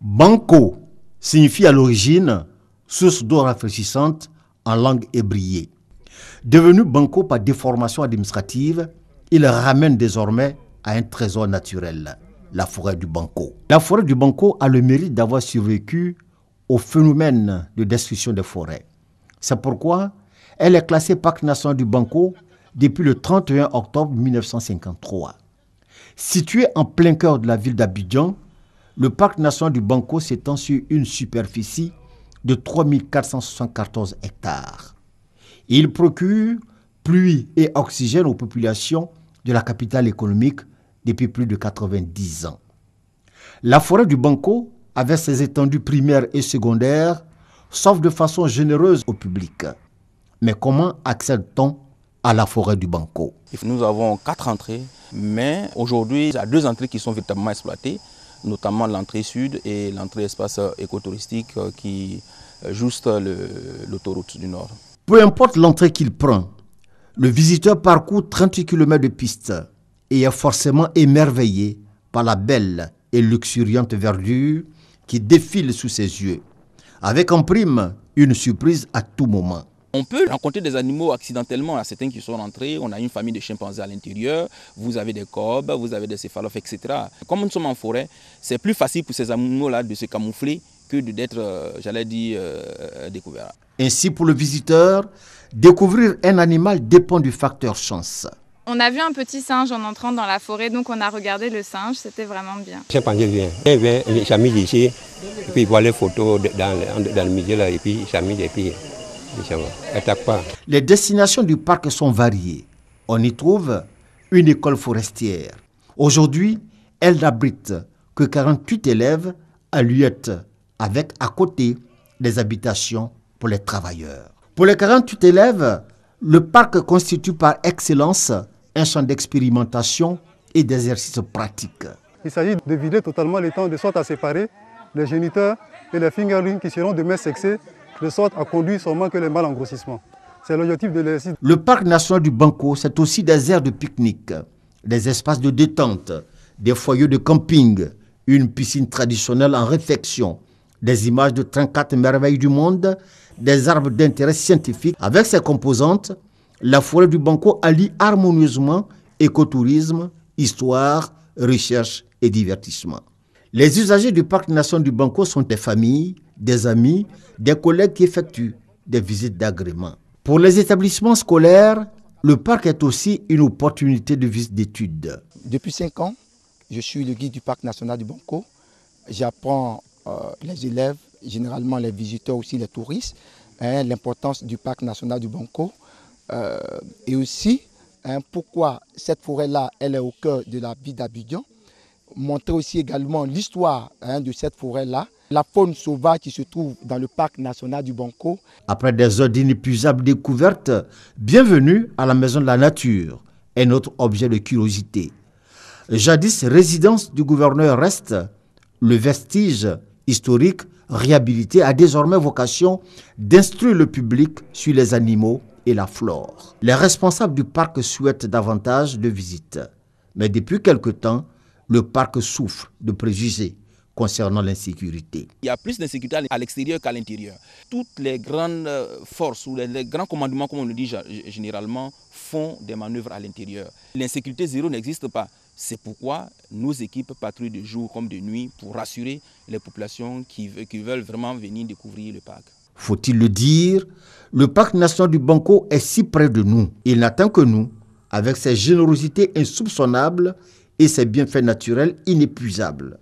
Banco signifie à l'origine source d'eau rafraîchissante en langue ébriée. Devenu banco par déformation administrative, il ramène désormais à un trésor naturel, la forêt du Banco. La forêt du Banco a le mérite d'avoir survécu au phénomène de destruction des forêts. C'est pourquoi elle est classée parc national du Banco depuis le 31 octobre 1953. Situé en plein cœur de la ville d'Abidjan, le parc national du Banco s'étend sur une superficie de 3474 hectares. Il procure pluie et oxygène aux populations de la capitale économique depuis plus de 90 ans. La forêt du Banco, avec ses étendues primaires et secondaires, s'offre de façon généreuse au public. Mais comment accède-t-on à la forêt du Banco? Nous avons 4 entrées, mais aujourd'hui, il y a 2 entrées qui sont véritablement exploitées, notamment l'entrée sud et l'entrée espace écotouristique qui juste l'autoroute du Nord. Peu importe l'entrée qu'il prend, le visiteur parcourt 38 km de piste et est forcément émerveillé par la belle et luxuriante verdure qui défile sous ses yeux, avec en prime une surprise à tout moment. On peut rencontrer des animaux accidentellement, à certains qui sont rentrés, on a une famille de chimpanzés à l'intérieur, vous avez des corbes, vous avez des céphalophes, etc. Comme nous sommes en forêt, c'est plus facile pour ces animaux-là de se camoufler que d'être, j'allais dire, découverts. Ainsi, pour le visiteur, découvrir un animal dépend du facteur chance. On a vu un petit singe en entrant dans la forêt, donc on a regardé le singe, c'était vraiment bien. Chimpanzé vient, il s'amuse ici, et puis il voit les photos dans le milieu là, et puis il s'amuse, et puis il n'attaque pas. Les destinations du parc sont variées. On y trouve une école forestière. Aujourd'hui, elle n'abrite que 48 élèves à Luette, avec à côté des habitations pour les travailleurs. Pour les 48 élèves, le parc constitue par excellence un champ d'expérimentation et d'exercices pratiques. Il s'agit de vider totalement les temps de sorte à séparer les géniteurs et les fingerlings qui seront demain sexés, de sorte à conduire seulement que les mâles en grossissement. C'est l'objectif de l'exercice. Le parc national du Banco, c'est aussi des aires de pique-nique, des espaces de détente, des foyers de camping, une piscine traditionnelle en réfection, des images de 34 merveilles du monde, des arbres d'intérêt scientifique. Avec ses composantes, la forêt du Banco allie harmonieusement écotourisme, histoire, recherche et divertissement. Les usagers du parc national du Banco sont des familles, des amis, des collègues qui effectuent des visites d'agrément. Pour les établissements scolaires, le parc est aussi une opportunité de visite d'études. Depuis 5 ans, je suis le guide du parc national du Banco. J'apprends les élèves, généralement les visiteurs aussi, les touristes, l'importance du parc national du Banco et aussi pourquoi cette forêt-là, elle est au cœur de la ville d'Abidjan. Montrer aussi également l'histoire de cette forêt-là, la faune sauvage qui se trouve dans le parc national du Banco. Après des heures d'inépuisables découvertes, bienvenue à la Maison de la Nature, un autre objet de curiosité. Jadis résidence du gouverneur reste, le vestige historique réhabilité a désormais vocation d'instruire le public sur les animaux et la flore. Les responsables du parc souhaitent davantage de visites. Mais depuis quelque temps, le parc souffre de préjugés concernant l'insécurité. Il y a plus d'insécurité à l'extérieur qu'à l'intérieur. Toutes les grandes forces ou les grands commandements, comme on le dit généralement, font des manœuvres à l'intérieur. L'insécurité zéro n'existe pas. C'est pourquoi nos équipes patrouillent de jour comme de nuit pour rassurer les populations qui veulent vraiment venir découvrir le parc. Faut-il le dire, le parc national du Banco est si près de nous. Il n'attend que nous, avec ses générosités insoupçonnables et ses bienfaits naturels inépuisables.